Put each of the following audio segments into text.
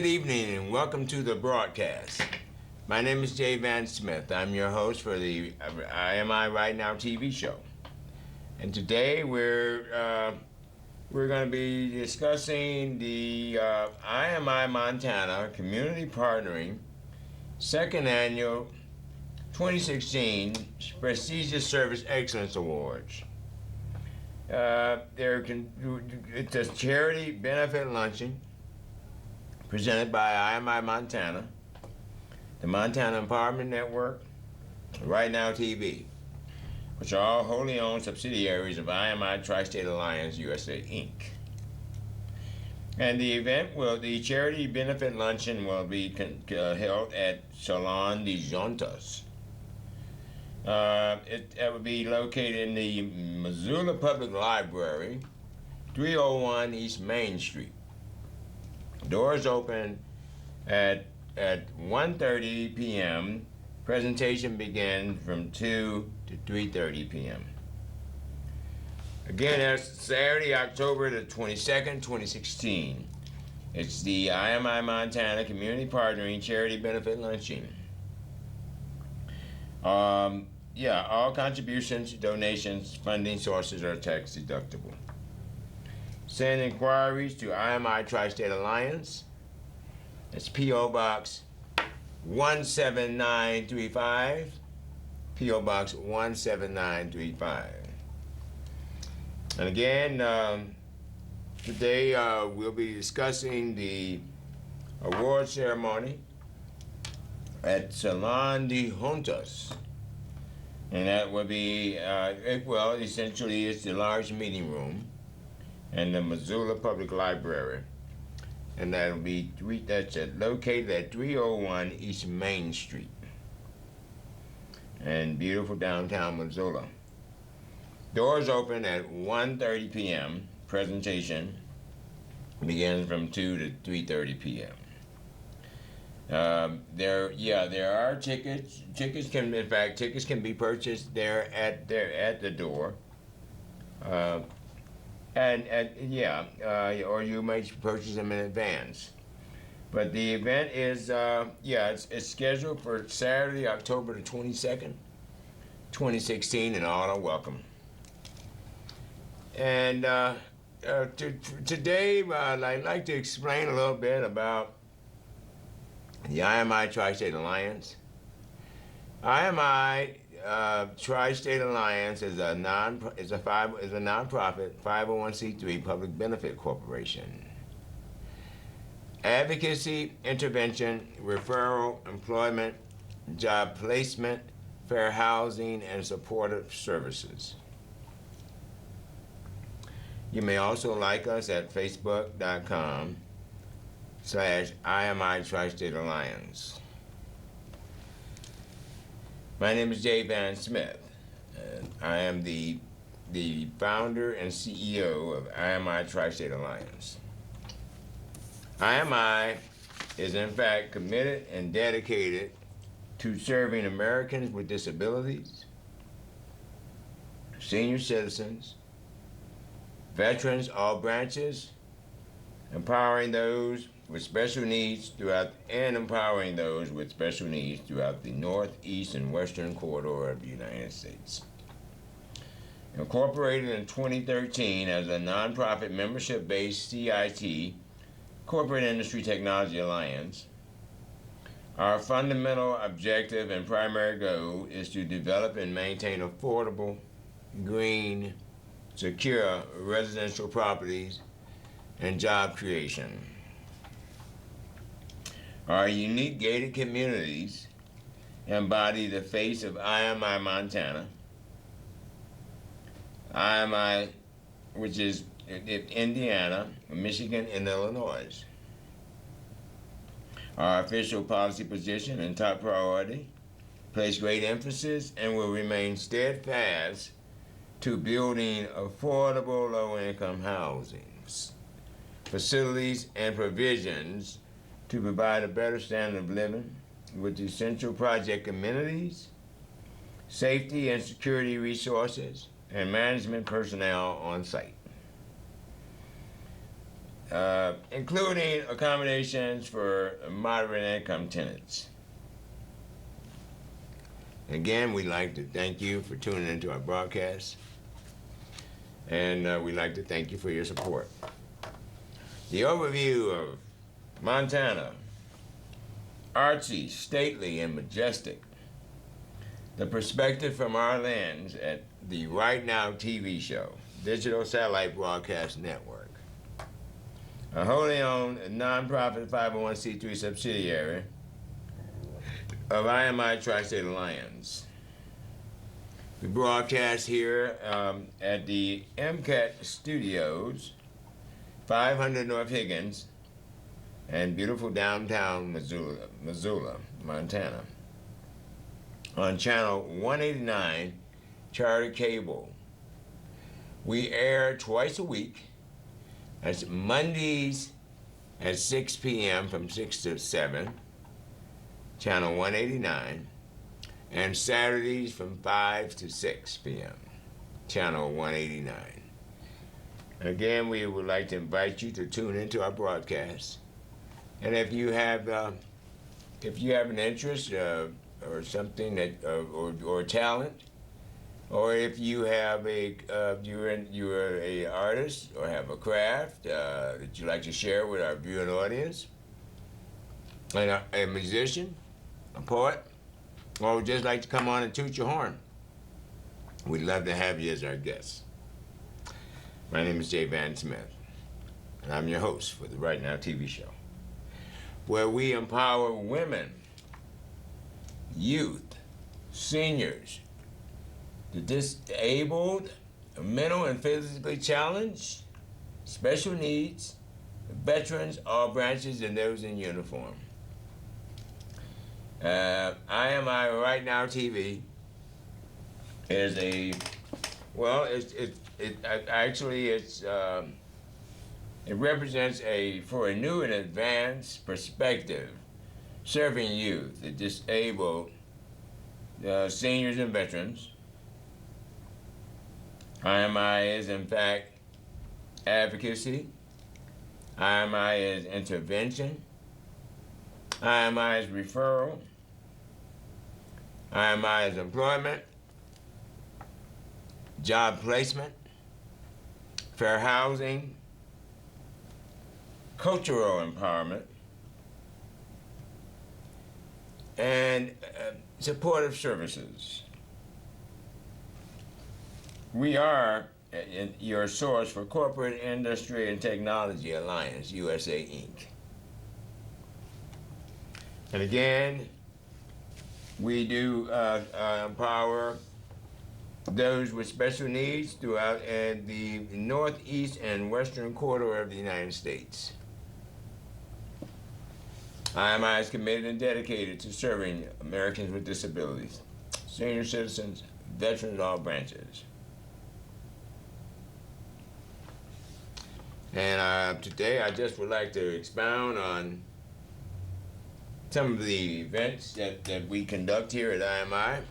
Good evening and welcome to the broadcast. My name is Jay Van Smith. I'm your host for the IMI Right Now TV show. And today we're going to be discussing the IMI Montana Community Partnering Second Annual 2016 Prestigious Service Excellence Awards. It's a charity benefit luncheon presented by IMI Montana, the Montana Empowerment Network, Right Now TV, which are all wholly owned subsidiaries of IMI Tri-State Alliance USA, Inc. And the charity benefit luncheon will be held at Salon de Juntas. It will be located in the Missoula Public Library, 301 East Main Street. Doors open at 1:30 p.m. Presentation begins from 2 to 3:30 p.m. Again, that's Saturday, October the 22nd, 2016. It's the IMI Montana Community Partnering Charity Benefit Luncheon. All contributions, donations, funding sources are tax deductible. Send inquiries to IMI Tri-State Alliance. It's P.O. Box 17935. P.O. Box 17935. And again, today we'll be discussing the award ceremony at Salon de Juntas. And that will be, essentially it's the large meeting room and the Missoula Public Library, and that'll be located at 301 East Main Street in beautiful downtown Missoula. Doors open at 1:30 p.m. Presentation begins from 2 to 3:30 p.m. There are tickets. Tickets can be purchased there at the door. Or you may purchase them in advance. But the event is, it's scheduled for Saturday, October the 22nd, 2016, and all are welcome. And today, I'd like to explain a little bit about the IMI Tri-State Alliance. IMI Tri-State Alliance is a nonprofit 501c3 public benefit corporation. Advocacy, intervention, referral, employment, job placement, fair housing, and supportive services. You may also like us at facebook.com/IMI Tri-State Alliance. My name is Jay Van Smith, and I am the founder and CEO of IMI Tri-State Alliance. IMI is in fact committed and dedicated to serving Americans with disabilities, senior citizens, veterans, all branches, empowering those with special needs throughout the north, east, and western corridor of the United States. Incorporated in 2013 as a nonprofit membership-based CIT, Corporate Industry Technology Alliance, our fundamental objective and primary goal is to develop and maintain affordable, green, secure residential properties and job creation. Our unique gated communities embody the face of IMI Montana, IMI, which is Indiana, Michigan, and Illinois. Our official policy position and top priority place great emphasis and will remain steadfast to building affordable low-income housing, facilities, and provisions to provide a better standard of living with essential project amenities, safety and security resources, and management personnel on site. including accommodations for moderate income tenants. Again, we'd like to thank you for tuning into our broadcast, and we'd like to thank you for your support. The overview of Montana, artsy, stately, and majestic. The perspective from our lens at the Right Now TV show, digital satellite broadcast network. A wholly owned nonprofit 501c3 subsidiary of IMI Tri-State Alliance. We broadcast here at the MCAT Studios, 500 North Higgins, and beautiful downtown Missoula, Montana, on channel 189, Charter Cable. We air twice a week. That's Mondays at 6 p.m. from 6 to 7, channel 189, and Saturdays from 5 to 6 p.m., channel 189. Again, we would like to invite you to tune into our broadcast. And if you have an interest or something that or talent, or if you have you're a artist or have a craft that you'd like to share with our viewing audience, and a musician, a poet, or would just like to come on and toot your horn, we'd love to have you as our guest. My name is Jay Van Smith, and I'm your host for the Right Now TV show, where we empower women, youth, seniors, the disabled, mental and physically challenged, special needs, veterans, all branches, and those in uniform. IMI Right Now TV is it represents for a new and advanced perspective, serving youth, the disabled, seniors and veterans. IMI is, in fact, advocacy. IMI is intervention. IMI is referral. IMI is employment, job placement, fair housing, cultural empowerment, and supportive services. We are your source for Corporate Industry and Technology Alliance, USA, Inc. And again, we do empower those with special needs throughout the northeast and western corridor of the United States. IMI is committed and dedicated to serving Americans with disabilities, senior citizens, veterans, all branches. And today I just would like to expound on some of the events that we conduct here at IMI.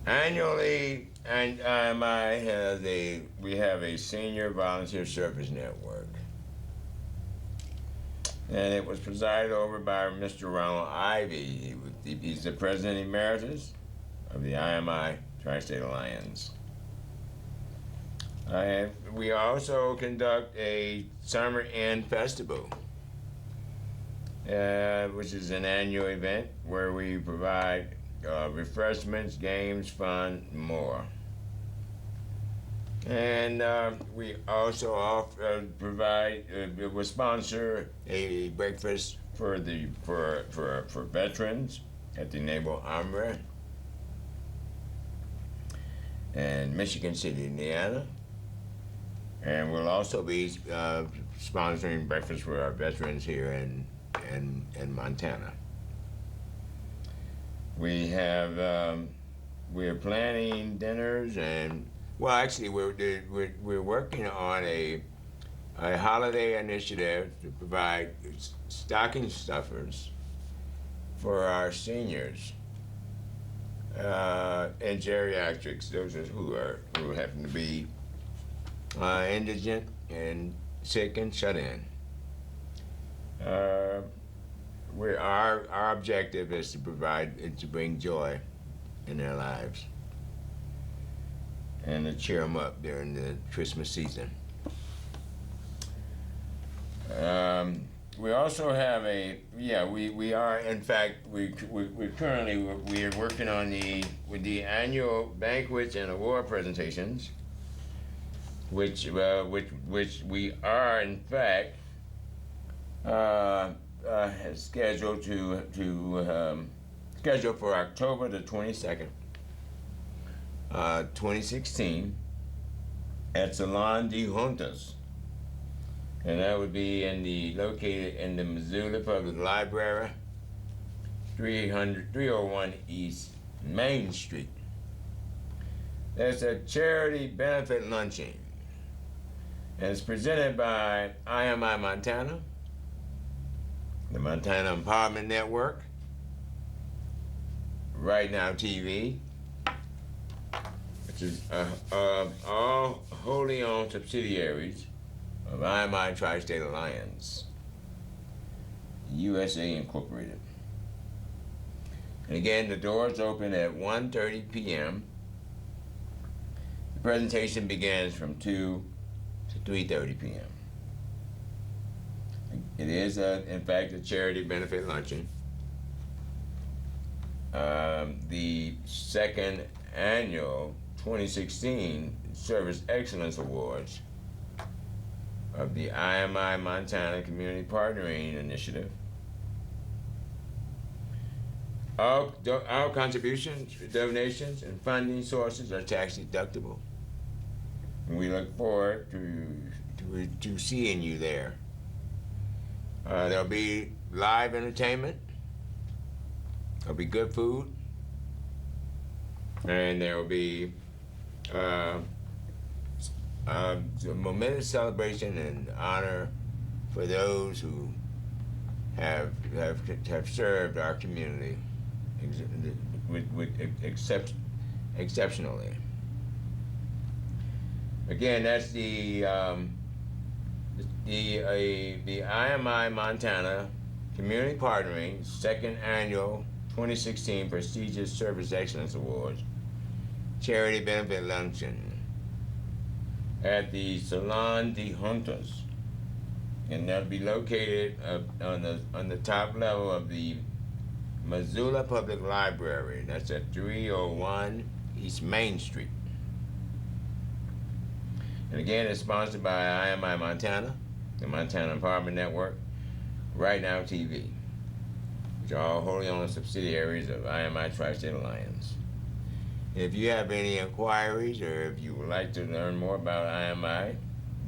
Annually, IMI we have a senior volunteer service network. And it was presided over by Mr. Ronald Ivy. He's the President Emeritus of the IMI Tri-State Alliance. We also conduct a Summer End Festival, which is an annual event where we provide refreshments, games, fun, more. And we also we sponsor a breakfast for veterans at the Naval Armory in Michigan City, Indiana. And we'll also be sponsoring breakfast for our veterans here in Montana. We are planning dinners, and well, actually, we're working on a holiday initiative to provide stocking stuffers for our seniors and geriatrics, those who happen to be indigent and sick and shut in. Uh, our objective is to bring joy in their lives and to cheer them up during the Christmas season. We also have we are in fact we currently we are working on the annual banquets and award presentations, which we are in fact scheduled scheduled for October the 22nd, 2016, at Salon de Juntas. And that would be located in the Missoula Public Library, 301 East Main Street. There's a charity benefit luncheon, and it's presented by IMI Montana, the Montana Empowerment Network, Right Now TV, which is all wholly owned subsidiaries of IMI Tri-State Alliance, USA Incorporated. And again, the doors open at 1:30 p.m. The presentation begins from 2 to 3:30 p.m. It is, in fact, a charity benefit luncheon. The second annual 2016 Service Excellence Awards of the IMI Montana Community Partnering Initiative. All contributions, donations, and funding sources are tax deductible. And we look forward to seeing you there. There'll be live entertainment, there'll be good food, and there will be a momentous celebration and honor for those who have served our community exceptionally. Again, that's the IMI Montana Community Partnering second annual 2016 prestigious Service Excellence Awards charity benefit luncheon at the Salon de Juntas, and that'll be located on the top level of the Missoula Public Library. That's at 301 East Main Street. And again, it's sponsored by IMI Montana, the Montana Empowerment Network, Right Now TV, which are all wholly owned subsidiaries of IMI Tri-State Alliance. If you have any inquiries or if you would like to learn more about IMI,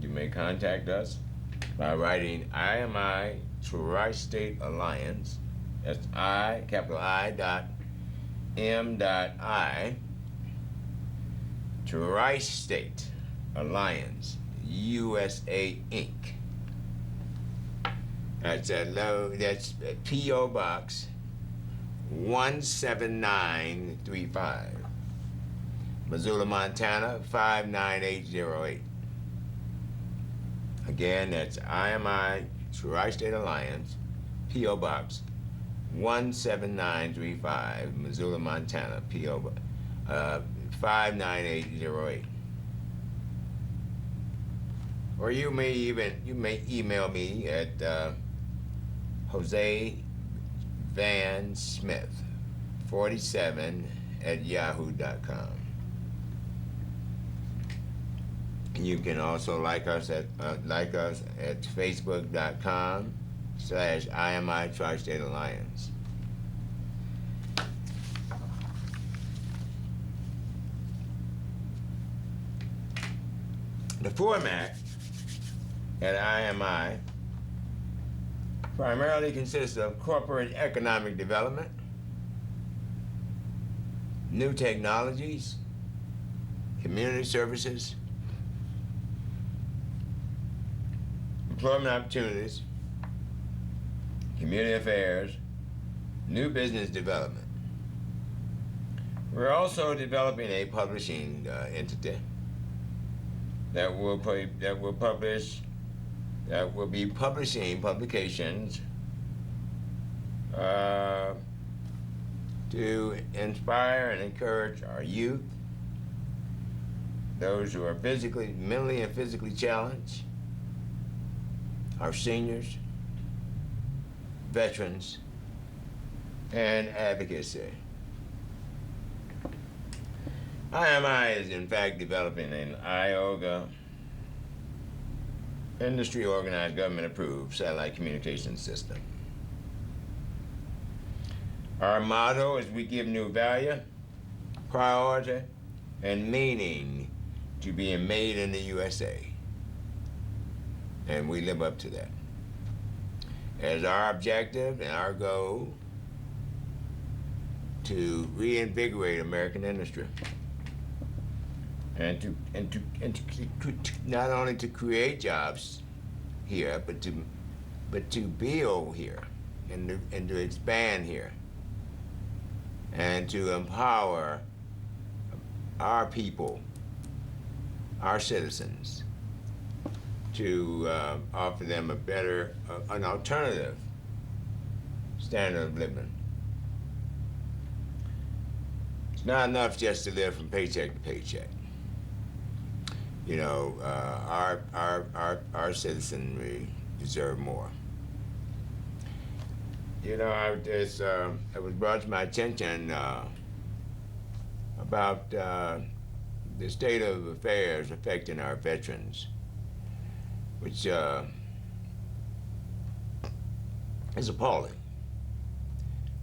you may contact us by writing IMI Tri-State Alliance, that's capital I dot M dot I, Tri-State Alliance, USA Inc. That's that's P.O. Box 17935, Missoula, Montana 59808. Again, that's IMI Tri-State Alliance, P.O. Box 17935, Missoula, Montana, P.O. 59808. Or you may email me at Jose Van Smith 47 at yahoo.com. And you can also like us at facebook.com/IMI Tri-State Alliance. The format at IMI primarily consists of corporate economic development, new technologies, community services, employment opportunities, community affairs, new business development. We're also developing a publishing entity that will be publishing publications uh, to inspire and encourage our youth, those who are mentally and physically challenged, our seniors, veterans, and advocacy. IMI is in fact developing an IOGA industry organized government approved satellite communication system. Our motto is we give new value, priority, and meaning to being made in the USA. And we live up to that. As our objective and our goal to reinvigorate American industry. And to not only to create jobs here, but to build here and to expand here. And to empower our people, our citizens, to offer them an alternative standard of living. It's not enough just to live from paycheck to paycheck. You know, our citizenry deserve more. You know, it was brought to my attention about the state of affairs affecting our veterans, which is appalling.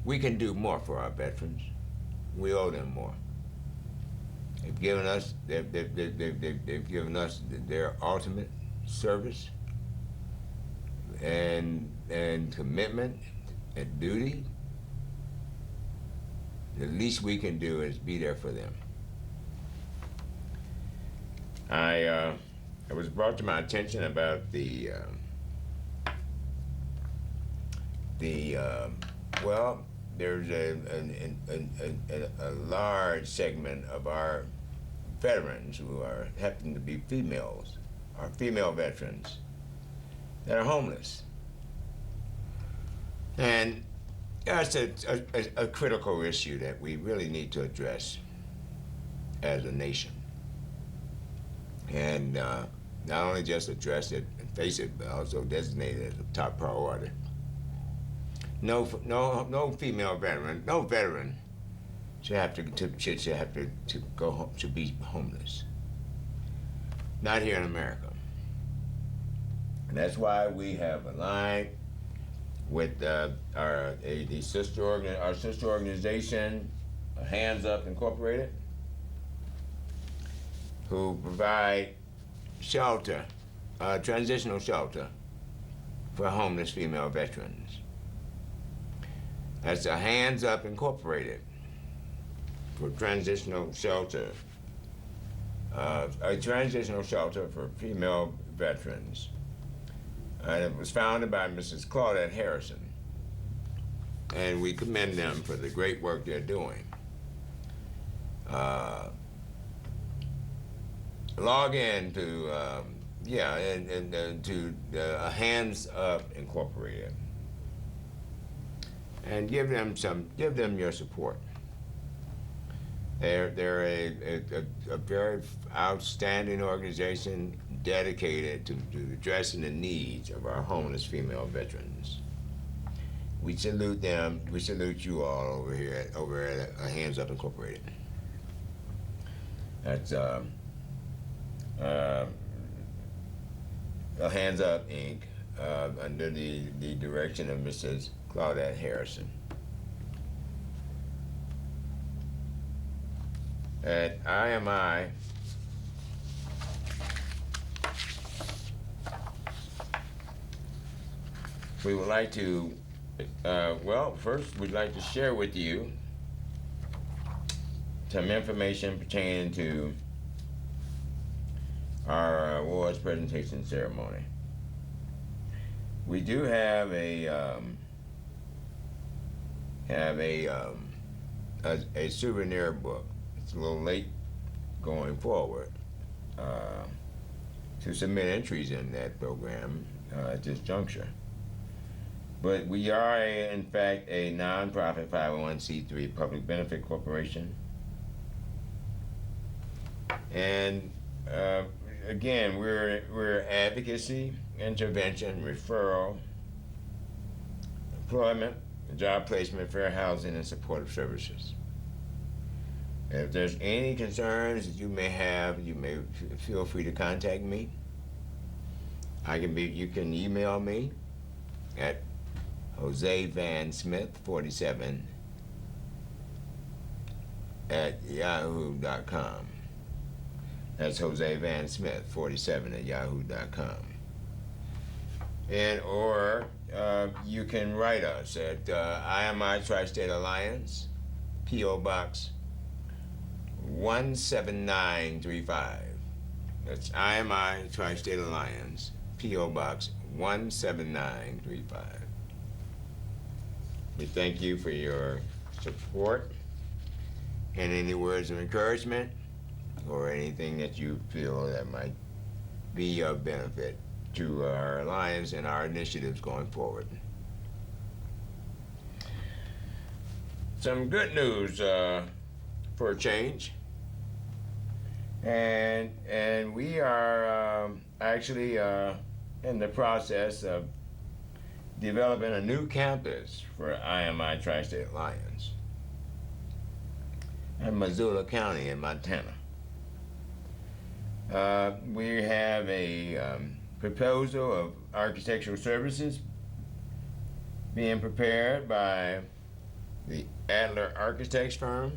We can do more for our veterans. We owe them more. They've given us their ultimate service and commitment and duty. The least we can do is be there for them. It was brought to my attention about well, there's a large segment of our veterans who happen to be females, our female veterans, that are homeless. And that's a critical issue that we really need to address as a nation. And not only just address it and face it, but also designate it as a top priority. No female veteran, no veteran should have to go home, to be homeless. Not here in America. And that's why we have aligned with our sister organization, Hands Up Incorporated, who provide shelter, transitional shelter for homeless female veterans. That's a Hands Up Incorporated for transitional shelter, a transitional shelter for female veterans. And it was founded by Mrs. Claudette Harrison. And we commend them for the great work they're doing. Log in to, to Hands Up Incorporated. And give them your support. They're a very outstanding organization dedicated to addressing the needs of our homeless female veterans. We salute them. We salute you all over at Hands Up Incorporated. That's Hands Up Inc. Under the direction of Mrs. Claudette Harrison. At IMI, we would like to, first we'd like to share with you some information pertaining to our awards presentation ceremony. We do have a souvenir book. It's a little late going forward, to submit entries in that program at this juncture. But we are, in fact, a nonprofit 501c3 public benefit corporation. And again, we're advocacy, intervention, referral, employment, job placement, fair housing, and supportive services. If there's any concerns that you may have, you may feel free to contact me. You can email me at josevansmith47 at yahoo.com. That's josevansmith47 at yahoo.com. Or you can write us at IMI Tri-State Alliance, P.O. Box 17935. That's IMI Tri-State Alliance, P.O. Box 17935. We thank you for your support and any words of encouragement or anything that you feel that might be of benefit to our alliance and our initiatives going forward. Some good news for a change. And we are actually in the process of developing a new campus for IMI Tri-State Alliance in Missoula County in Montana. We have a proposal of architectural services being prepared by the Adler Architects firm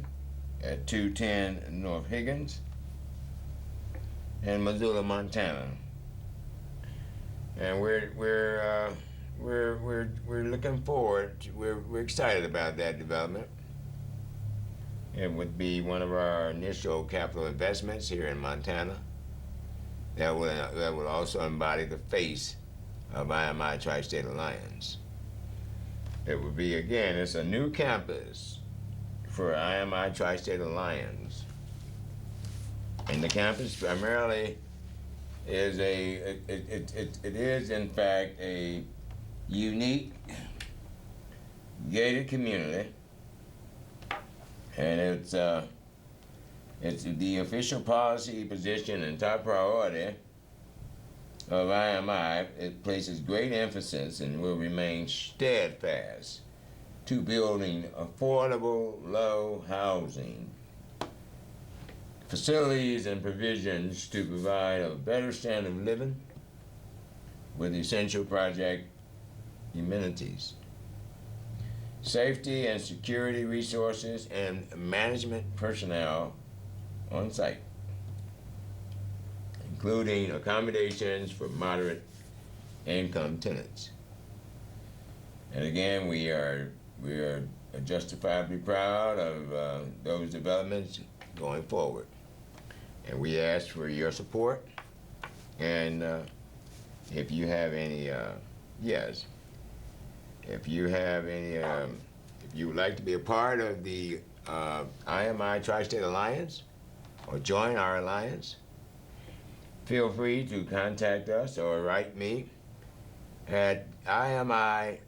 at 210 North Higgins in Missoula, Montana. And we're looking forward. We're excited about that development. It would be one of our initial capital investments here in Montana. That will also embody the face of IMI Tri-State Alliance. It would be, again, it's a new campus for IMI Tri-State Alliance. And the campus primarily is it is in fact a unique gated community, and it's the official policy position and top priority of IMI. It places great emphasis and will remain steadfast to building affordable, low housing, facilities and provisions to provide a better standard of living with essential project amenities, safety and security resources, and management personnel on site, including accommodations for moderate income tenants. And again, we are justifiably proud of those developments going forward. And we ask for your support. And if you have any, if you would like to be a part of the IMI Tri-State Alliance or join our alliance, feel free to contact us or write me at IMI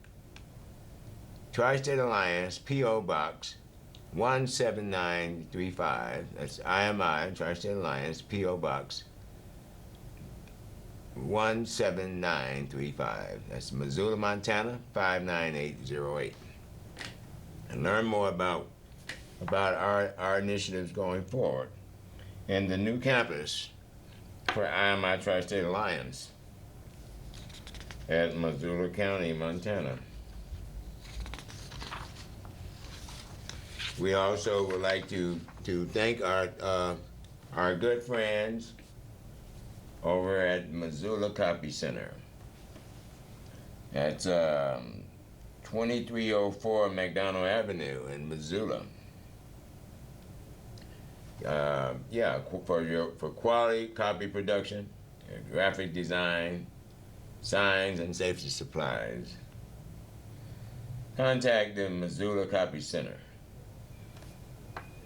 Tri-State Alliance, P.O. Box 17935. That's IMI Tri-State Alliance, P.O. Box 17935. That's Missoula, Montana 59808. And learn more about our initiatives going forward and the new campus for IMI Tri-State Alliance at Missoula County, Montana. We also would like to thank our good friends over at Missoula Copy Center. That's 2304 McDonald Avenue in Missoula. For quality copy production, graphic design, signs, and safety supplies. Contact the Missoula Copy Center.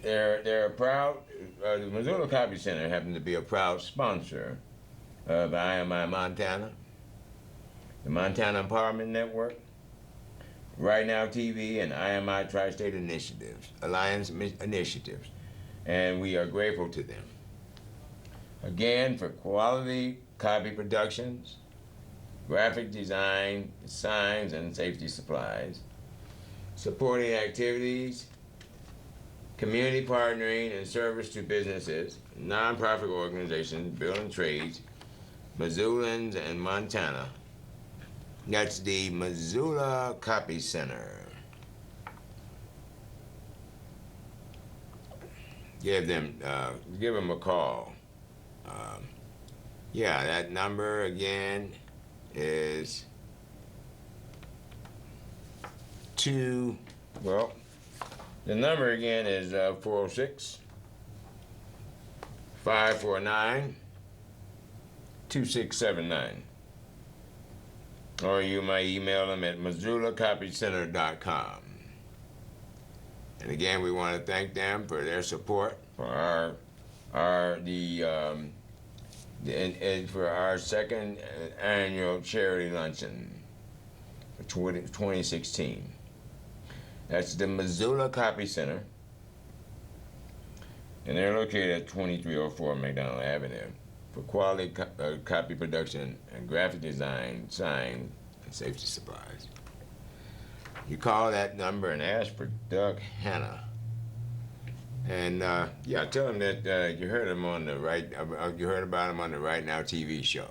They're proud. The Missoula Copy Center happens to be a proud sponsor of IMI Montana, the Montana Empowerment Network, Right Now TV, and IMI Tri-State Alliance Initiatives, and we are grateful to them. Again, for quality copy productions, graphic design, signs, and safety supplies, supporting activities, community partnering, and service to businesses, nonprofit organizations, building trades, Missoulans, and Montana. That's the Missoula Copy Center. Give them a call. Yeah, that number again is the number again is 406 549 2679. Or you might email them at MissoulaCopyCenter.com. And again, we want to thank them for their support for our second annual charity luncheon for 2016. That's the Missoula Copy Center, and they're located at 2304 McDonald Avenue for quality copy production and graphic design, sign, and safety supplies. You call that number and ask for Doug Hanna. And tell him that you heard him on you heard about him on the Right Now TV show.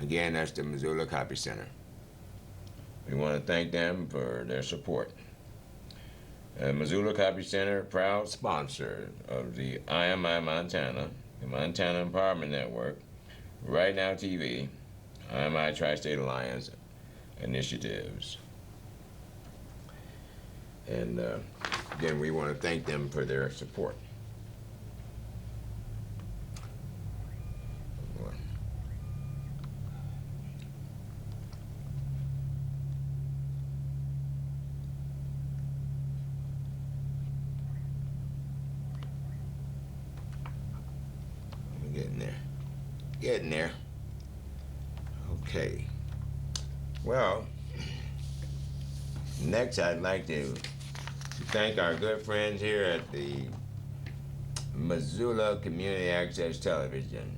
Again, that's the Missoula Copy Center. We want to thank them for their support. Missoula Copy Center, proud sponsor of the IMI Montana, the Montana Empowerment Network, Right Now TV, IMI Tri-State Alliance Initiatives. And again, we want to thank them for their support. Getting there. Okay. Well, next I'd like to thank our good friends here at the Missoula Community Access Television,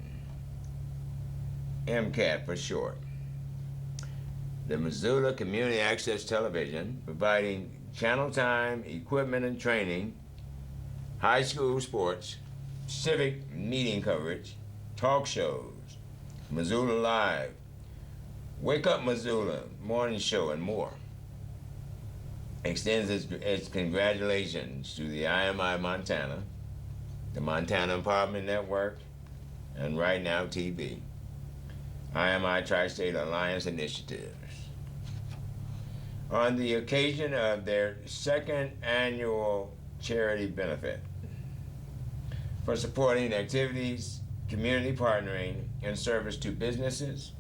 MCAT for short. The Missoula Community Access Television, providing channel time, equipment and training, high school sports, civic meeting coverage, talk shows, Missoula Live, Wake Up Missoula, morning show, and more. Extends its congratulations to the IMI Montana, the Montana Empowerment Network, and Right Now TV, IMI Tri-State Alliance Initiatives. On the occasion of their second annual charity benefit for supporting activities, community partnering, and service to businesses,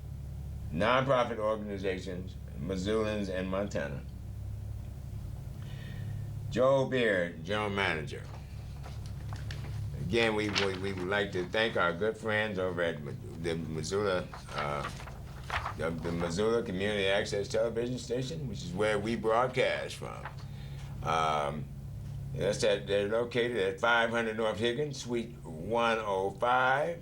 nonprofit organizations, Missoulans, and Montana. Joe Beard, General Manager. Again, we would like to thank our good friends over at the Missoula Community Access Television Station, which is where we broadcast from. They're located at 500 North Higgins, Suite 105.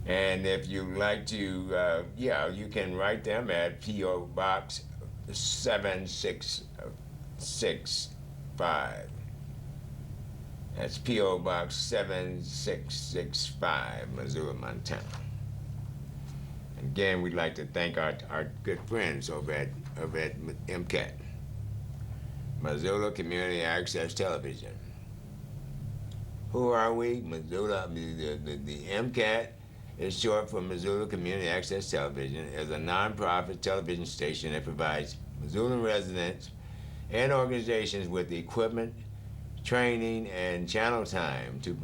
And if you'd like to, you can write them at P.O. Box 765. That's P.O. Box 7665, Missoula, Montana. Again, we'd like to thank our good friends over at MCAT, Missoula Community Access Television. Who are we? Missoula, the MCAT is short for Missoula Community Access Television, is a nonprofit television station that provides Missoula residents and organizations with the equipment, training, and channel time to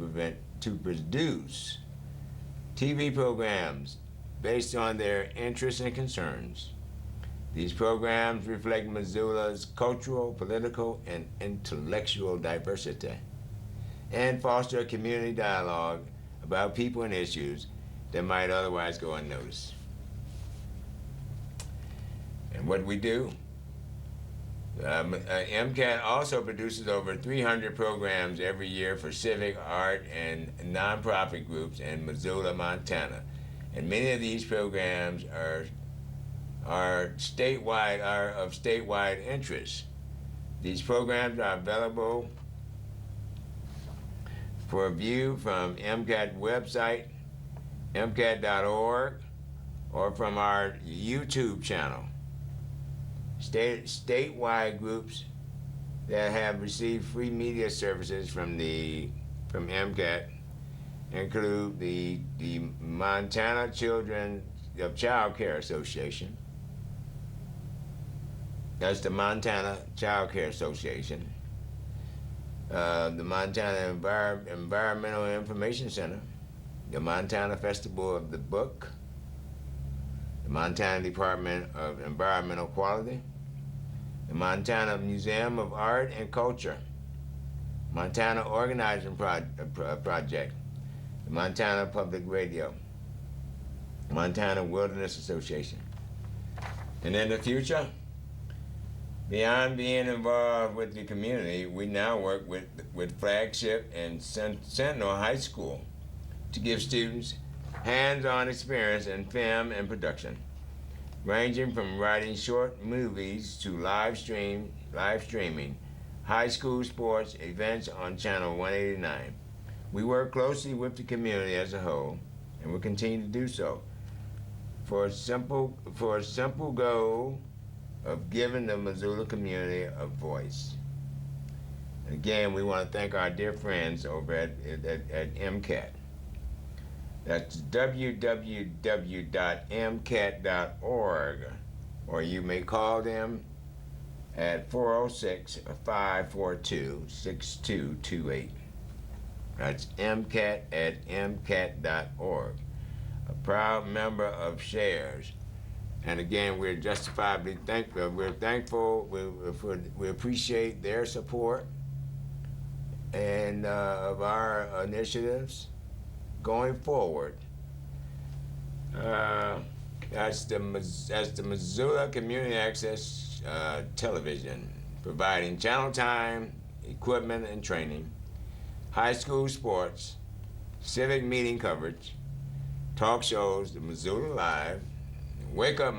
produce TV programs based on their interests and concerns. These programs reflect Missoula's cultural, political, and intellectual diversity and foster a community dialogue about people and issues that might otherwise go unnoticed. And what we do, MCAT also produces over 300 programs every year for civic, art, and nonprofit groups in Missoula, Montana. And many of these programs are of statewide interest. These programs are available for view from MCAT website, MCAT.org, or from our YouTube channel. Statewide groups that have received free media services from MCAT include the Montana Children of Child Care Association. That's the Montana Child Care Association. The Montana Environmental Information Center, the Montana Festival of the Book, the Montana Department of Environmental Quality, the Montana Museum of Art and Culture, Montana Organizing Project, the Montana Public Radio, Montana Wilderness Association. And in the future, beyond being involved with the community, we now work with Flagship and Sentinel High School to give students hands-on experience in film and production, ranging from writing short movies to live streaming high school sports events on Channel 189. We work closely with the community as a whole, and will continue to do so, for a simple goal of giving the Missoula community a voice. And again, we want to thank our dear friends over at MCAT. That's www.mcat.org, or you may call them at 406-542-6228. That's MCAT at mcat.org. A proud member of SHARES. And again, we're justifiably thankful. We're thankful. We appreciate their support and of our initiatives going forward. That's the Missoula Community Access Television, providing channel time, equipment and training, high school sports, civic meeting coverage, talk shows, the Missoula Live, Wake Up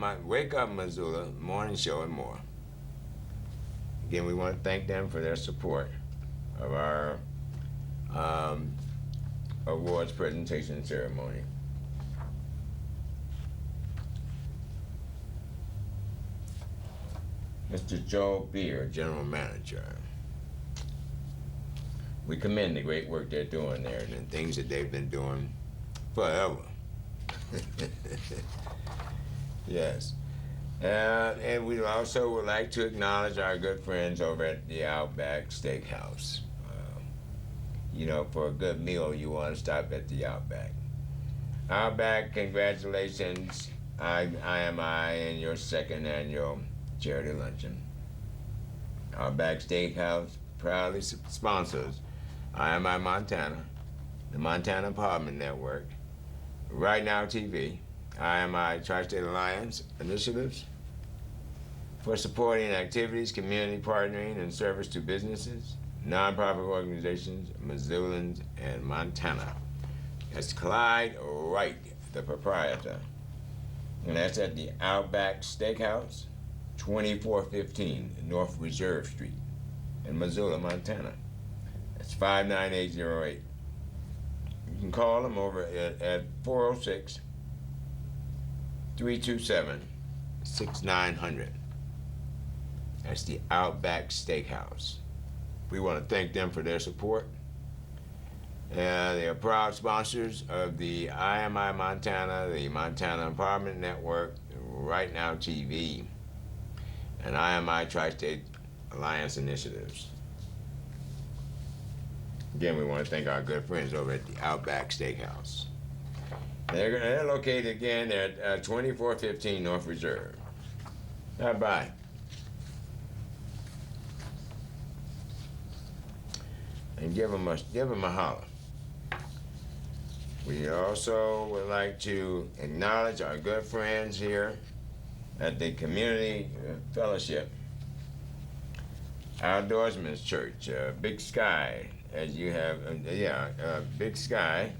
Missoula morning show, and more. Again, we want to thank them for their support of our awards presentation ceremony. Mr. Joe Beer, General Manager. We commend the great work they're doing there and the things that they've been doing forever. Yes. And we also would like to acknowledge our good friends over at the Outback Steakhouse. For a good meal, you want to stop at the Outback. Outback, congratulations, IMI, and your second annual charity luncheon. Outback Steakhouse proudly sponsors IMI Montana, the Montana Empowerment Network, Right Now TV, IMI Tri-State Alliance initiatives for supporting activities, community partnering, and service to businesses, nonprofit organizations, Missoulans, and Montana. That's Clyde Wright, the proprietor. And that's at the Outback Steakhouse, 2415 North Reserve Street in Missoula, Montana. That's 59808. You can call them over at 406-327-6900. That's the Outback Steakhouse. We want to thank them for their support. They are proud sponsors of the IMI Montana, the Montana Empowerment Network, Right Now TV, and IMI Tri-State Alliance initiatives. Again, we want to thank our good friends over at the Outback Steakhouse. They're located again at 2415 North Reserve. Bye-bye. And give them a holler. We also would like to acknowledge our good friends here at the Community Fellowship Outdoorsman's Church, Big Sky, as you have, Big Sky.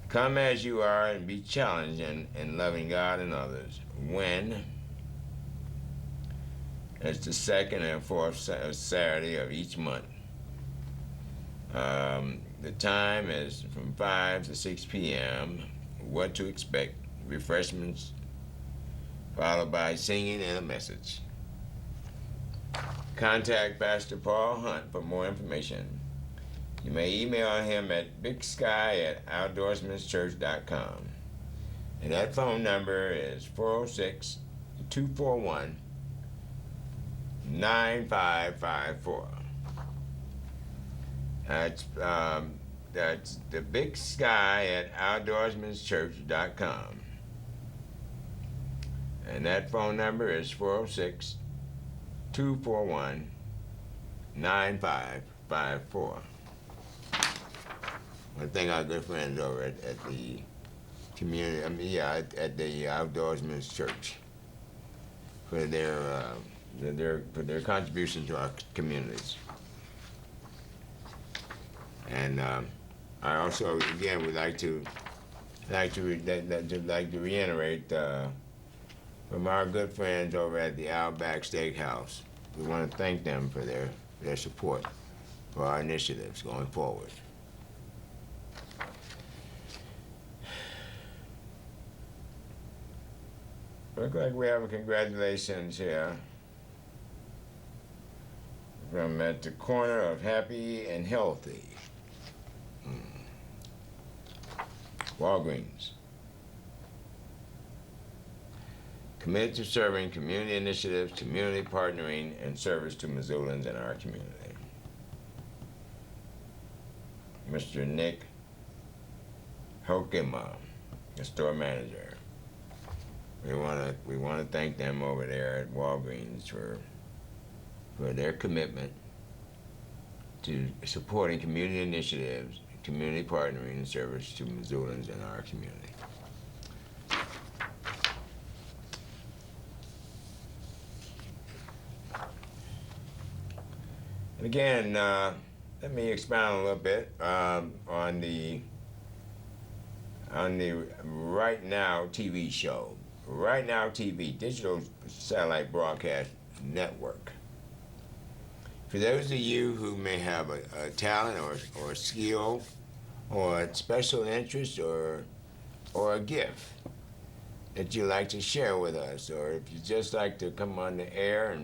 Come as you are and be challenged in loving God and others. When? It's the second and fourth Saturday of each month. The time is from 5 to 6 p.m. What to expect? Refreshments, followed by singing and a message. Contact Pastor Paul Hunt for more information. You may email him at bigsky@outdoorsmanschurch.com. And that phone number is 406-241-9554. That's the Big Sky at outdoorsmanschurch.com. And that phone number is 406-241-9554. I thank our good friends over at the community, at the Outdoorsman's Church for their contribution to our communities. And I also, again, would like to reiterate from our good friends over at the Outback Steakhouse. We want to thank them for their support for our initiatives going forward. Looks like we have a congratulations here from at the corner of Happy and Healthy. Walgreens. Committed to serving community initiatives, community partnering, and service to Missoulans in our community. Mr. Nick Hokema, the store manager. We want to thank them over there at Walgreens for their commitment to supporting community initiatives, community partnering, and service to Missoulans in our community. And again, let me expound a little bit on the Right Now TV show. Right Now TV, digital satellite broadcast network. For those of you who may have a talent or a skill or a special interest or a gift that you like to share with us, or if you just like to come on the air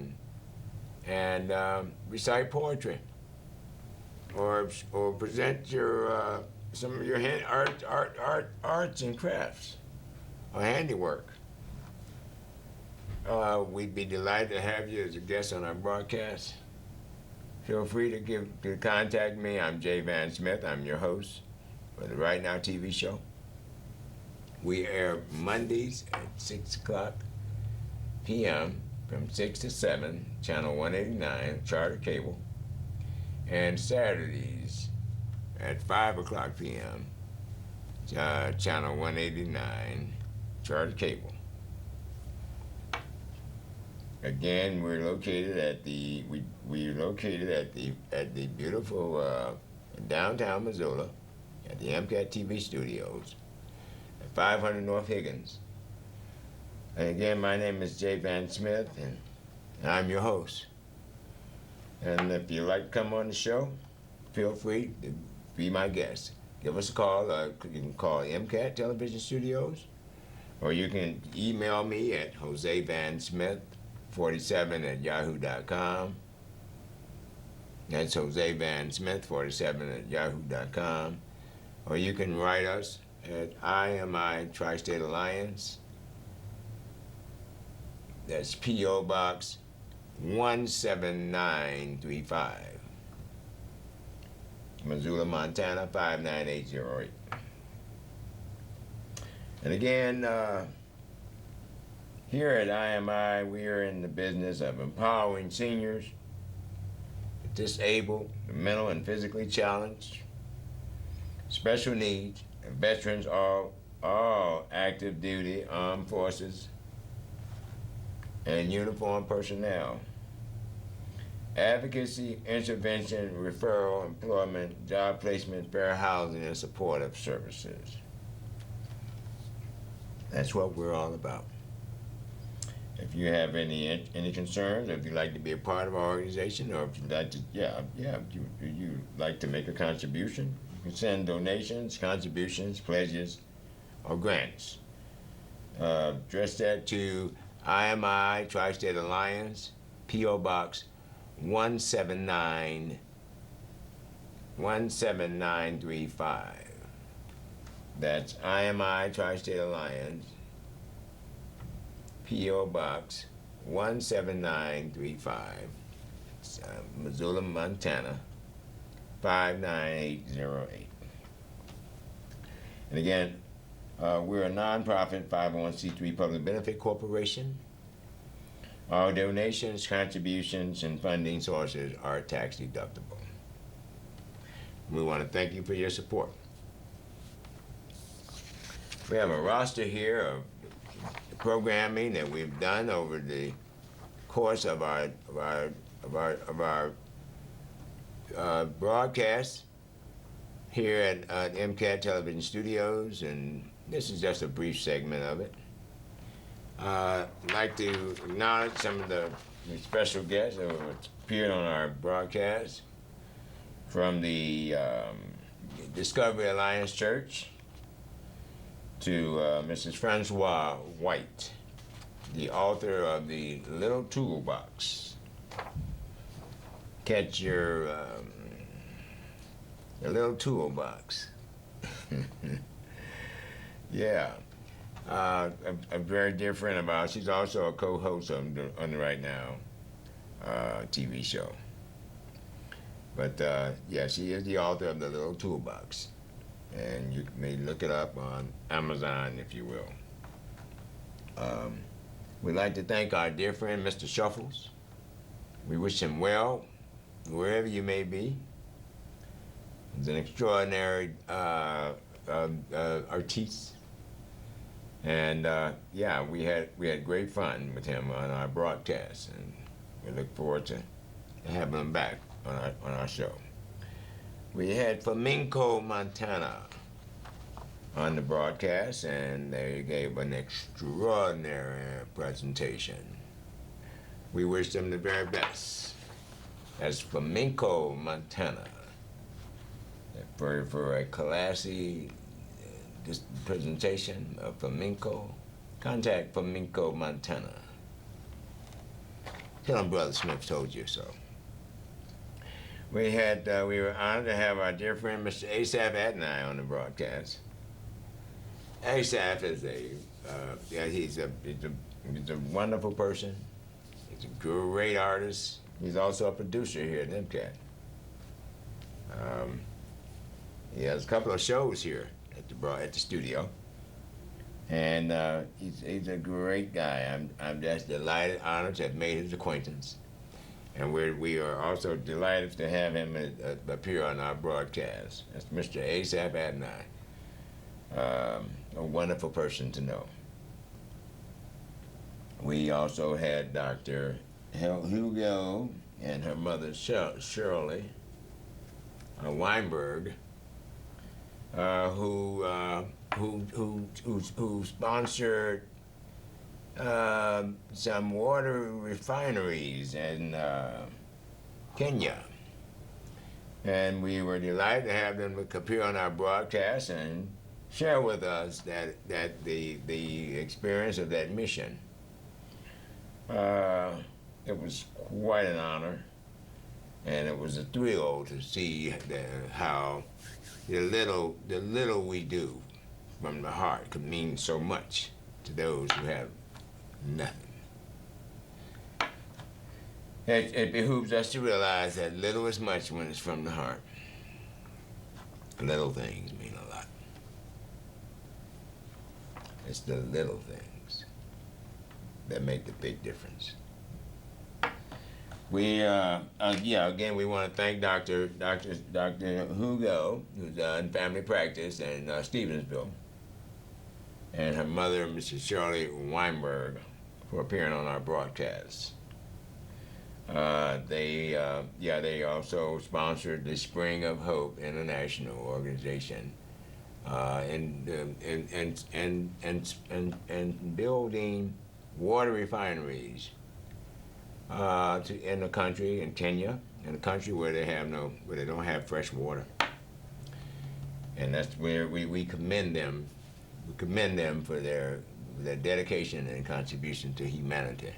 and recite poetry or present your some of your arts and crafts or handiwork. We'd be delighted to have you as a guest on our broadcast. Feel free to contact me. I'm Jay Van Smith. I'm your host for the Right Now TV show. We air Mondays at 6 o'clock p.m. from 6 to 7, channel 189, Charter Cable, and Saturdays at 5 o'clock p.m., channel 189, Charter Cable. Again, we're located at the beautiful downtown Missoula at the MCAT TV studios at 500 North Higgins. And again, my name is Jay Van Smith, and I'm your host. And if you'd like to come on the show, feel free to be my guest. Give us a call. You can call MCAT Television Studios, or you can email me at josevansmith47@yahoo.com. That's josevansmith47@yahoo.com. Or you can write us at IMI Tri-State Alliance. That's P.O. Box 17935. Missoula, Montana 59808. And again, here at IMI, we are in the business of empowering seniors, the disabled, the mental and physically challenged, special needs, and veterans, all active duty, armed forces, and uniformed personnel. Advocacy, intervention, referral, employment, job placement, fair housing, and supportive services. That's what we're all about. If you have any concerns, or if you'd like to be a part of our organization, or if you'd like to, you like to make a contribution, you can send donations, contributions, pledges, or grants. Address that to IMI Tri-State Alliance, P.O. Box 17935. That's IMI Tri-State Alliance, P.O. Box 17935, Missoula, Montana 59808. And again, we're a nonprofit 501c3 public benefit corporation. Our donations, contributions, and funding sources are tax deductible. We want to thank you for your support. We have a roster here of programming that we've done over the course of our broadcast here at MCAT Television Studios, and this is just a brief segment of it. I'd like to acknowledge some of the special guests that have appeared on our broadcast from the Discovery Alliance Church to Mrs. Francois White, the author of the Little Toolbox. Catch your the Little Toolbox. Yeah. A very dear friend of ours. She's also a co-host on the Right Now TV show. But yeah, she is the author of the Little Toolbox, and you may look it up on Amazon, if you will. We'd like to thank our dear friend, Mr. Shuffles. We wish him well, wherever you may be. He's an extraordinary artiste. And yeah, we had great fun with him on our broadcast, and we look forward to having him back on our show. We had Flamenco, Montana on the broadcast, and they gave an extraordinary presentation. We wish them the very best. That's Flamenco, Montana. For a classy this presentation of flamenco, contact Flamenco, Montana. Tell them Brother Smith told you so. We were honored to have our dear friend Mr. Asaph Adonai on the broadcast. Asaph is he's a wonderful person. He's a great artist. He's also a producer here at MCAT. He has a couple of shows here at the studio, and he's a great guy. I'm just delighted, honored to have made his acquaintance, and we are also delighted to have him appear on our broadcast. That's Mr. Asaph Adonai, a wonderful person to know. We also had Dr. Hugo and her mother Shirley Weinberg, who sponsored some water refineries in Kenya, and we were delighted to have them appear on our broadcast and share with us that the experience of that mission. It was quite an honor, and it was a thrill to see how the little we do from the heart could mean so much to those who have nothing. It behooves us to realize that little is much when it's from the heart. Little things mean a lot. It's the little things that make the big difference. Again, we want to thank Dr. Hugo, who's in family practice in Stevensville, and her mother, Mrs. Shirley Weinberg, for appearing on our broadcast. They also sponsored the Spring of Hope International organization, and building water refineries in the country, in Kenya, in a country where they don't have fresh water, and that's where we commend them. We commend them for their dedication and contribution to humanity.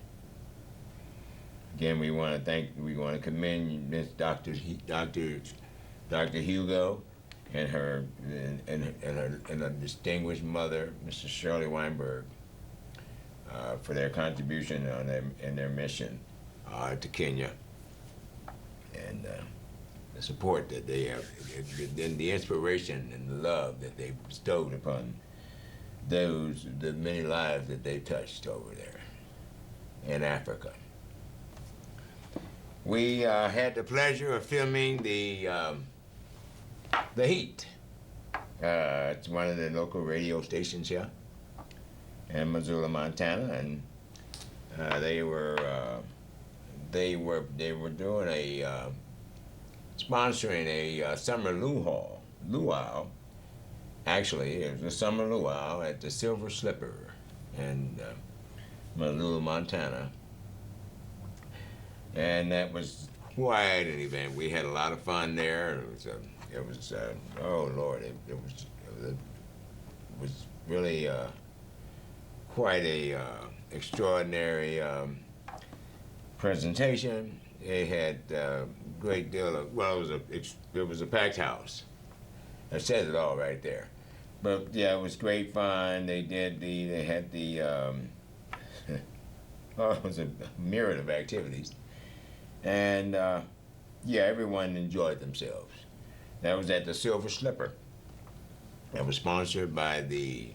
Again, we want to commend Miss Dr. Hugo and her distinguished mother, Mrs. Shirley Weinberg, for their contribution in their mission to Kenya, and the support that they have, and the inspiration and the love that they bestowed upon the many lives that they touched over there in Africa. We had the pleasure of filming the Heat. It's one of the local radio stations here in Missoula, Montana, and they were doing sponsoring a summer luau. Actually, it was a summer luau at the Silver Slipper in Missoula, Montana. And that was quite an event. We had a lot of fun there. Oh Lord, it was really quite a extraordinary presentation. They had a great deal of, it was a packed house. That says it all right there. But yeah, it was great fun. They had the it was a myriad of activities. And everyone enjoyed themselves. That was at the Silver Slipper. That was sponsored by the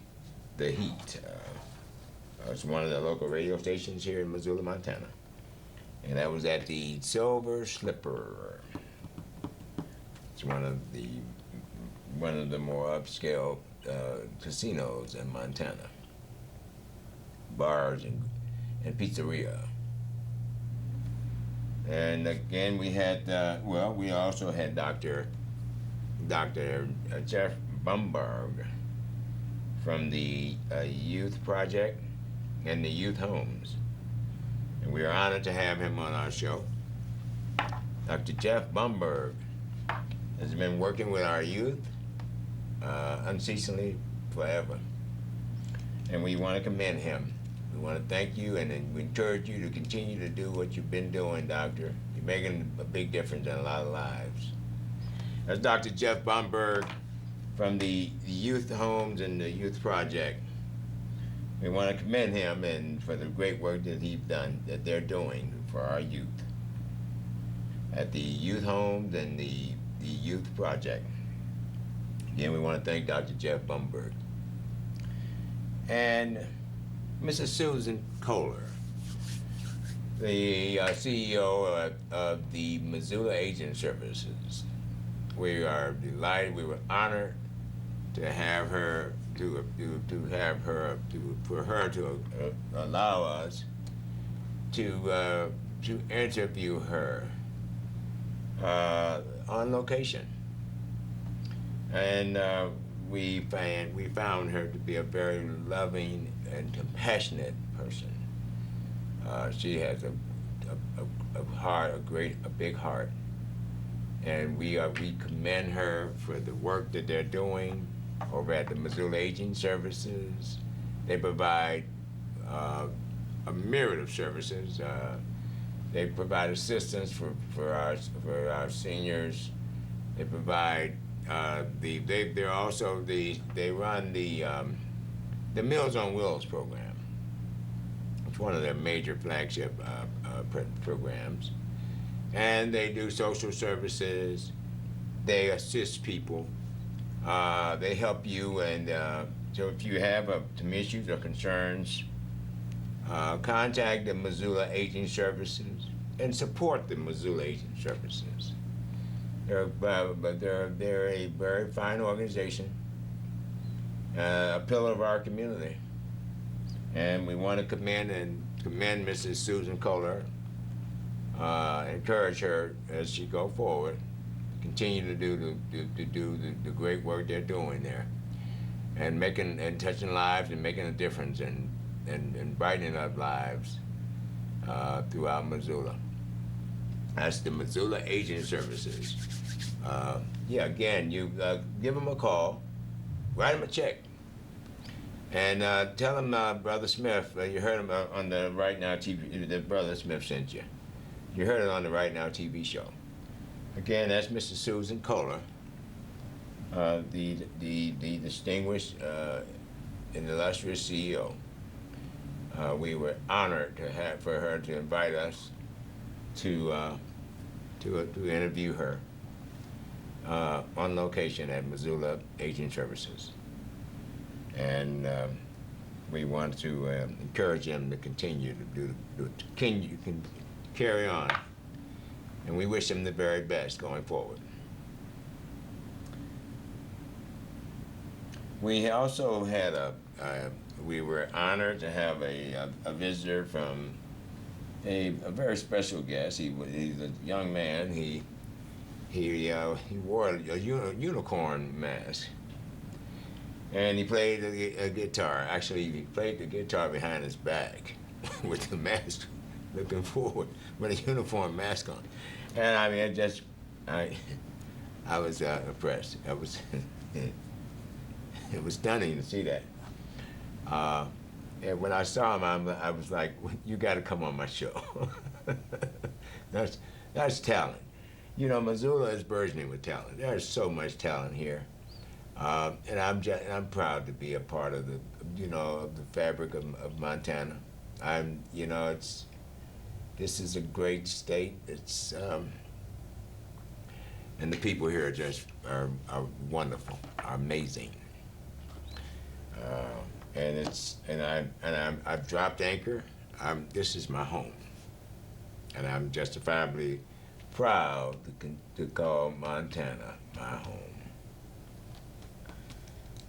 Heat. It's one of the local radio stations here in Missoula, Montana. And that was at the Silver Slipper. It's one of the more upscale casinos in Montana. Bars and pizzeria. And again, we had, we also had Dr. Jeff Bumberg from the Youth Project and the Youth Homes. And we are honored to have him on our show. Dr. Jeff Bumberg has been working with our youth unceasingly forever. And we want to commend him. We want to thank you, and we encourage you to continue to do what you've been doing, Doctor. You're making a big difference in a lot of lives. That's Dr. Jeff Bumberg from the Youth Homes and the Youth Project. We want to commend him and for the great work that they're doing for our youth at the Youth Homes and the Youth Project. Again, we want to thank Dr. Jeff Bumberg. And Mrs. Susan Kohler, the CEO of the Missoula Aging Services. We are delighted. We were honored to have her for her to allow us to interview her on location, and we found her to be a very loving and compassionate person. She has a heart, a big heart, and we commend her for the work that they're doing over at the Missoula Aging Services. They provide a myriad of services. They provide assistance for our seniors. They provide they run the Meals on Wheels program. It's one of their major flagship programs. And they do social services. They assist people. They help you, and so if you have some issues or concerns, contact the Missoula Aging Services. and support the Missoula Aging Services. They're a very fine organization, a pillar of our community, and we want to commend Mrs. Susan Kohler, encourage her as she go forward, continue to do the great work they're doing there, and touching lives and making a difference and brightening up lives throughout Missoula. That's the Missoula Aging Services. Yeah, again, you give them a call, write them a check, and tell them Brother Smith, you heard him on the Right Now TV, that Brother Smith sent you. You heard it on the Right Now TV show. Again, that's Mrs. Susan Kohler, the distinguished and illustrious CEO. We were honored for her to invite us to interview her on location at Missoula Aging Services, and we want to encourage them to continue to carry on, and we wish them the very best going forward. We also had we were honored to have a visitor from a very special guest. He's a young man. He wore a unicorn mask, and he played a guitar. Actually, he played the guitar behind his back with the mask looking forward, with a uniform mask on. And I mean, I was impressed. It was stunning to see that. And when I saw him, I was like, "You got to come on my show." That's talent. You know, Missoula is burgeoning with talent. There's so much talent here, and I'm proud to be a part of of the fabric of Montana. This is a great state. And the people here are wonderful, are amazing. I've dropped anchor. This is my home, and I'm justifiably proud to call Montana my home.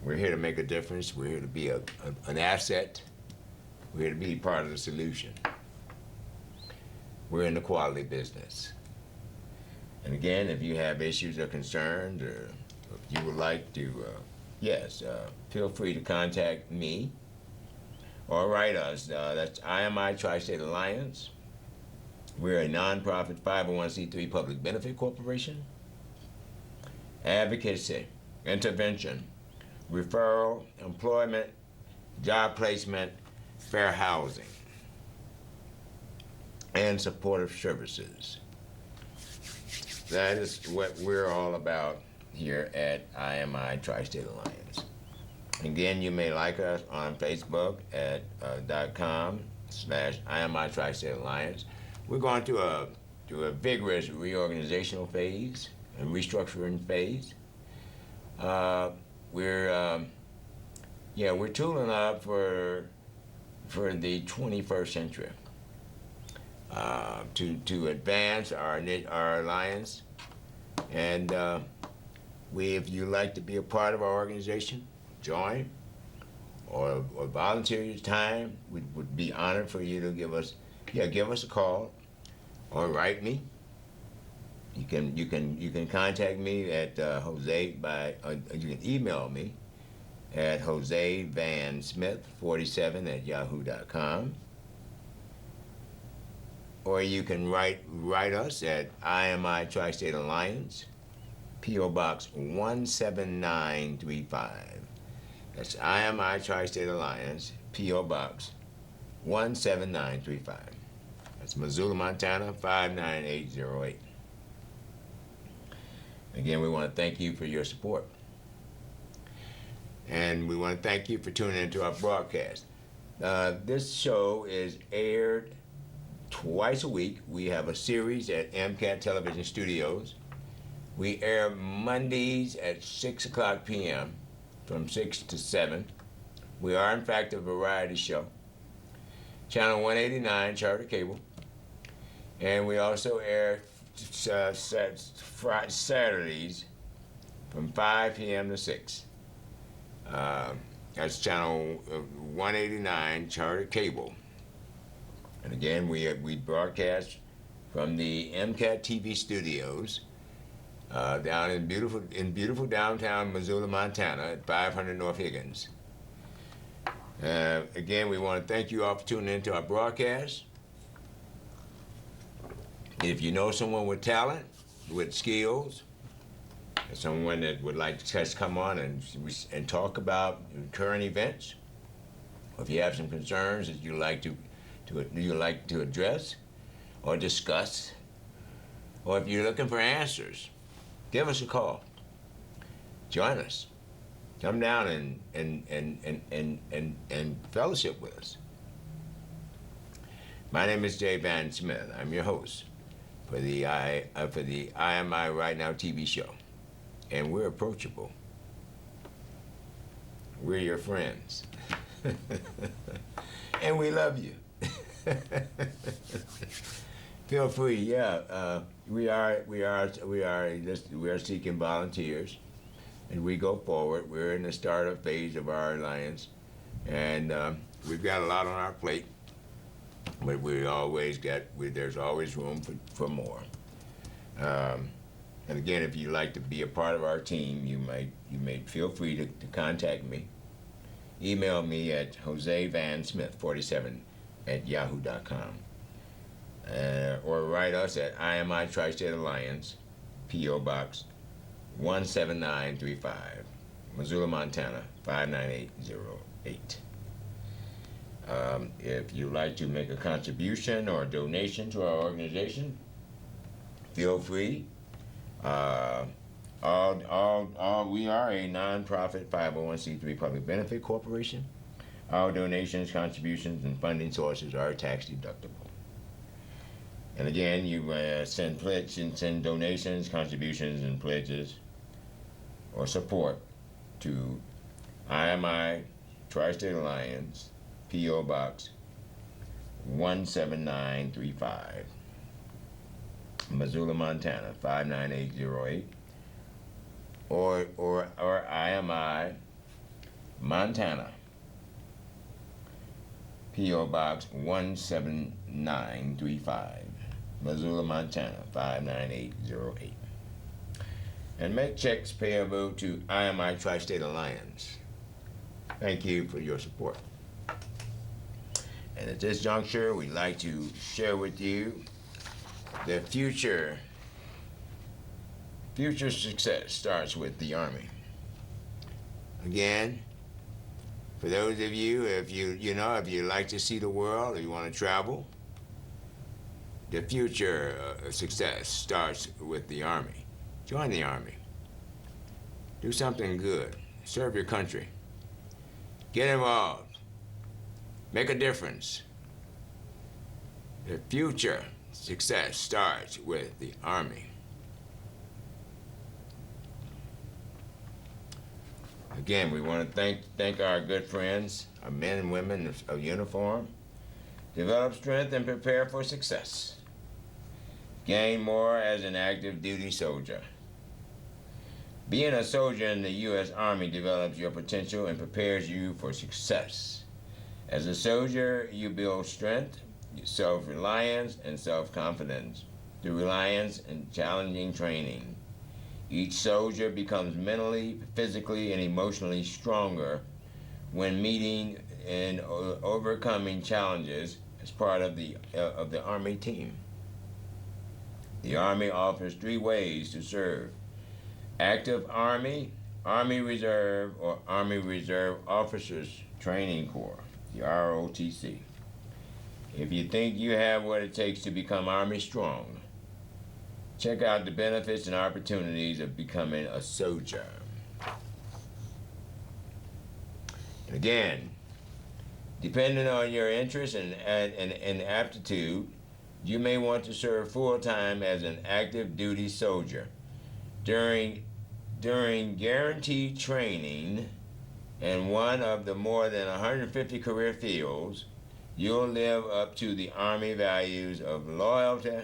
We're here to make a difference. We're here to be an asset. We're here to be part of the solution. We're in the quality business. And again, if you have issues or concerns, or if you would like to, feel free to contact me or write us. That's IMI Tri-State Alliance. We're a nonprofit 501c3 public benefit corporation. Advocacy, intervention, referral, employment, job placement, fair housing, and supportive services. That is what we're all about here at IMI Tri-State Alliance. Again, you may like us on Facebook at .com/IMI Tri-State Alliance. We're going through a vigorous reorganizational phase and restructuring phase. We're tooling up for the 21st century to advance our alliance. And if you'd like to be a part of our organization, join or volunteer your time, we would be honored for you to give us a call or write me. You can contact me at you can email me at josevansmith47@yahoo.com, or you can write us at IMI Tri-State Alliance, P.O. Box 17935. That's IMI Tri-State Alliance, P.O. Box 17935. That's Missoula, Montana 59808. Again, we want to thank you for your support. And we want to thank you for tuning into our broadcast. This show is aired twice a week. We have a series at MCAT Television Studios. We air Mondays at 6 o'clock p.m. from 6 to 7. We are, in fact, a variety show. Channel 189, Charter Cable. And we also air Saturdays from 5 p.m. to 6. That's channel 189 Charter Cable. And again, we broadcast from the MCAT TV studios down in beautiful downtown Missoula, Montana, at 500 North Higgins. Again, we want to thank you all for tuning into our broadcast. If you know someone with talent, with skills, and someone that would like to just come on and talk about current events, or if you have some concerns that you like to address or discuss, or if you're looking for answers, give us a call. Join us. Come down and fellowship with us. My name is Jay Van Smith. I'm your host for the IMI Right Now TV show. And we're approachable. We're your friends. And we love you. Feel free, yeah. We are seeking volunteers, and we go forward. We're in the startup phase of our alliance, and we've got a lot on our plate. But there's always room for more. And again, if you'd like to be a part of our team, you may feel free to contact me. Email me at josevansmith47@yahoo.com. Or write us at IMI Tri-State Alliance, P.O. Box 17935, Missoula, Montana 59808. If you'd like to make a contribution or a donation to our organization, feel free. We are a non-profit 501c3 public benefit corporation. Our donations, contributions, and funding sources are tax deductible. And again, you send donations, contributions, and pledges or support to IMI Tri-State Alliance, P.O. Box 17935, Missoula, Montana 59808, or IMI Montana, P.O. Box 17935, Missoula, Montana 59808. And make checks payable to IMI Tri-State Alliance. Thank you for your support. And at this juncture, we'd like to share with you the future success starts with the Army. Again, for those of you, if you like to see the world or you want to travel, the future success starts with the Army. Join the Army. Do something good. Serve your country. Get involved. Make a difference. The future success starts with the Army. Again, we want to thank our good friends, our men and women of uniform. Develop strength and prepare for success. Gain more as an active duty soldier. Being a soldier in the U.S. Army develops your potential and prepares you for success. As a soldier, you build strength, self-reliance, and self-confidence through reliance and challenging training. Each soldier becomes mentally, physically, and emotionally stronger when meeting and overcoming challenges as part of the Army team. The Army offers 3 ways to serve: Active Army, Army Reserve, or Army Reserve Officers Training Corps, the ROTC. If you think you have what it takes to become Army strong, check out the benefits and opportunities of becoming a soldier. And again, depending on your interest and aptitude, you may want to serve full-time as an active duty soldier. During guaranteed training in one of the more than 150 career fields, you'll live up to the Army values of loyalty,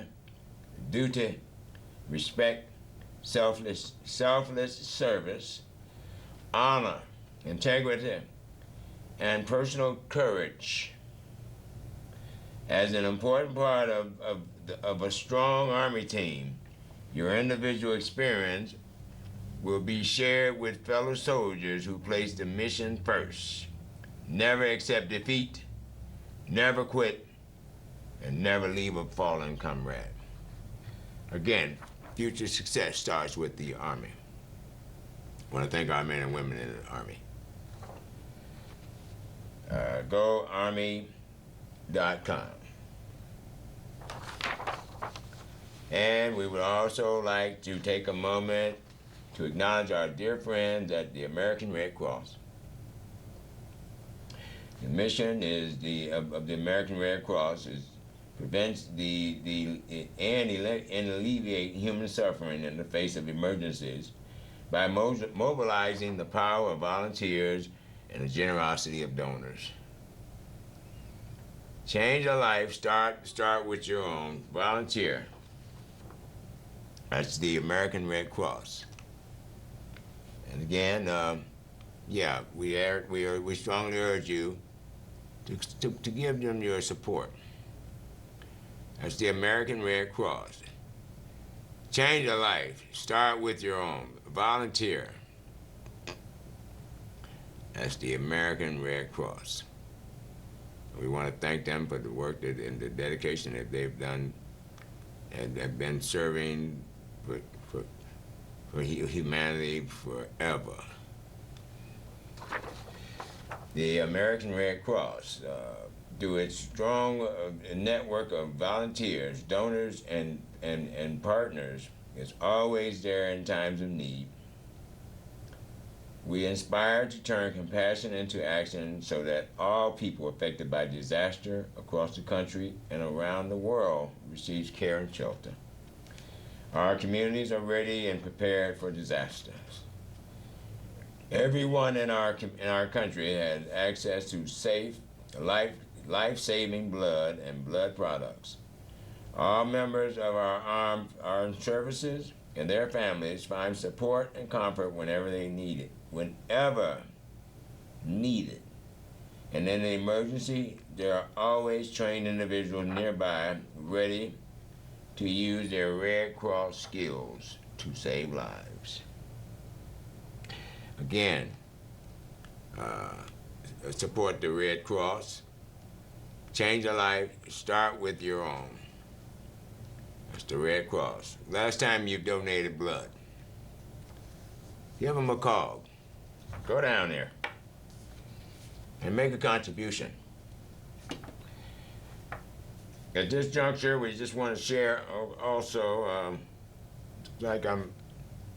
duty, respect, selfless service, honor, integrity, and personal courage. As an important part of a strong Army team, your individual experience will be shared with fellow soldiers who place the mission first. Never accept defeat, never quit, and never leave a fallen comrade. Again, future success starts with the Army. I want to thank our men and women in the Army. GoArmy.com. And we would also like to take a moment to acknowledge our dear friends at the American Red Cross. The mission is of the American Red Cross is prevents and alleviate human suffering in the face of emergencies by mobilizing the power of volunteers and the generosity of donors. Change a life, start with your own. Volunteer. That's the American Red Cross. And again, we strongly urge you to give them your support. That's the American Red Cross. Change a life. Start with your own. Volunteer. That's the American Red Cross. We want to thank them for the work and the dedication that they've done and have been serving for humanity forever. The American Red Cross, through its strong network of volunteers, donors, and partners, is always there in times of need. We inspire to turn compassion into action so that all people affected by disaster across the country and around the world receives care and shelter. Our communities are ready and prepared for disasters. Everyone in our country has access to safe, life-saving blood and blood products. All members of our armed services and their families find support and comfort whenever they need it. Whenever needed. And in an emergency, there are always trained individuals nearby ready to use their Red Cross skills to save lives. Again, support the Red Cross. Change a life, start with your own. That's the Red Cross. Last time you donated blood, give them a call. Go down there and make a contribution. At this juncture, we just want to share also, like I'm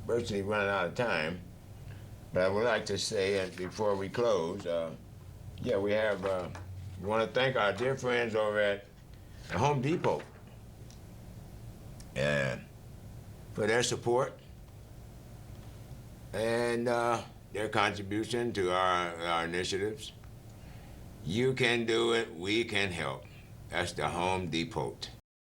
virtually running out of time, but I would like to say before we close, we want to thank our dear friends over at Home Depot for their support and their contribution to our initiatives. You can do it, we can help. That's the Home Depot.